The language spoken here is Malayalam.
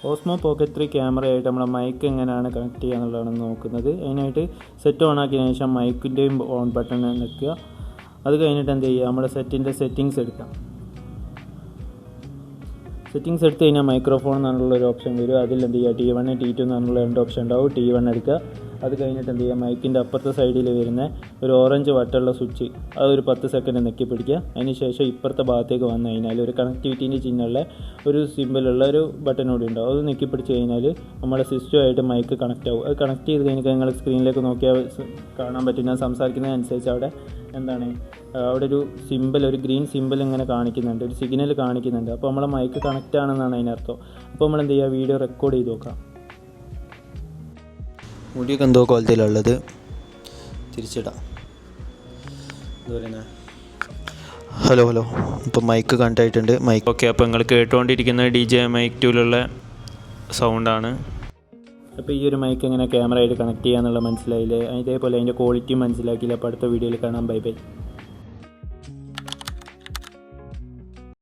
ഓസ്മോ പോക്കറ്റ് 3 ക്യാമറയായിട്ട് നമ്മളെ മൈക്ക് എങ്ങനെയാണ് കണക്ട് ചെയ്യുക എന്നുള്ളതാണ് നോക്കുന്നത്. അതിനായിട്ട് സെറ്റ് ഓൺ ആക്കിയതിനു ശേഷം മൈക്കിൻ്റെയും ഓൺ ബട്ടൺ നിൽക്കുക. അത് കഴിഞ്ഞിട്ട് എന്ത് ചെയ്യുക, നമ്മുടെ സെറ്റിൻ്റെ സെറ്റിങ്സ് എടുക്കാം. സെറ്റിങ്സ് എടുത്ത് കഴിഞ്ഞാൽ മൈക്രോഫോൺ എന്നുള്ളൊരു ഓപ്ഷൻ വരും. അതിൽ എന്ത് ചെയ്യുക, T1 T2 എന്നുള്ള 2 ഓപ്ഷൻ ഉണ്ടാവും. T1 എടുക്കുക. അത് കഴിഞ്ഞിട്ട് എന്ത് ചെയ്യുക, മൈക്കിൻ്റെ അപ്പുറത്തെ സൈഡിൽ വരുന്ന ഒരു ഓറഞ്ച് വട്ടുള്ള സ്വിച്ച് അതൊരു 10 സെക്കൻഡ് നെക്കി പിടിക്കുക. അതിന് ശേഷം ഇപ്പുറത്തെ ഭാഗത്തേക്ക് വന്നു കഴിഞ്ഞാൽ ഒരു കണക്ടിവിറ്റീൻ്റെ ചിഹ്നമുള്ള ഒരു സിമ്പിളുള്ള ഒരു ബട്ടൺ കൂടി ഉണ്ടാവും. അത് നെക്കി പിടിച്ച് കഴിഞ്ഞാൽ നമ്മുടെ സിസ്റ്റമായിട്ട് മൈക്ക് കണക്റ്റ് ആവും. അത് കണക്ട് ചെയ്ത് കഴിഞ്ഞാൽ നിങ്ങൾ സ്ക്രീനിലേക്ക് നോക്കിയാൽ കാണാൻ പറ്റും. ഞാൻ സംസാരിക്കുന്നതനുസരിച്ച് അവിടെ എന്താണ്, അവിടെ ഒരു സിമ്പിൾ, ഒരു ഗ്രീൻ സിമ്പിൾ ഇങ്ങനെ കാണിക്കുന്നുണ്ട്, ഒരു സിഗ്നൽ കാണിക്കുന്നുണ്ട്. അപ്പോൾ നമ്മളെ മൈക്ക് കണക്റ്റ് ആണെന്നാണ് അതിനർത്ഥം. അപ്പോൾ നമ്മൾ എന്ത് ചെയ്യുക, വീഡിയോ റെക്കോർഡ് ചെയ്ത് നോക്കാം. മുടിയൊക്കെ എന്തോ ക്വാളിറ്റിയിലുള്ളത് തിരിച്ചിടാം. ഹലോ ഇപ്പോൾ മൈക്ക് കണക്ട് ആയിട്ടുണ്ട്. Mic okay. അപ്പോൾ നിങ്ങൾ കേട്ടുകൊണ്ടിരിക്കുന്ന DJ മൈക്ക് 2ലുള്ള സൗണ്ടാണ്. അപ്പോൾ ഈ ഒരു മൈക്ക് എങ്ങനെ ക്യാമറ ആയിട്ട് കണക്ട് ചെയ്യുക എന്നുള്ളത് മനസ്സിലായില്ലേ? ഇതേപോലെ അതിൻ്റെ ക്വാളിറ്റി മനസ്സിലാക്കിയില്ല. അപ്പോൾ അടുത്ത വീഡിയോയിൽ കാണാം. ബൈ.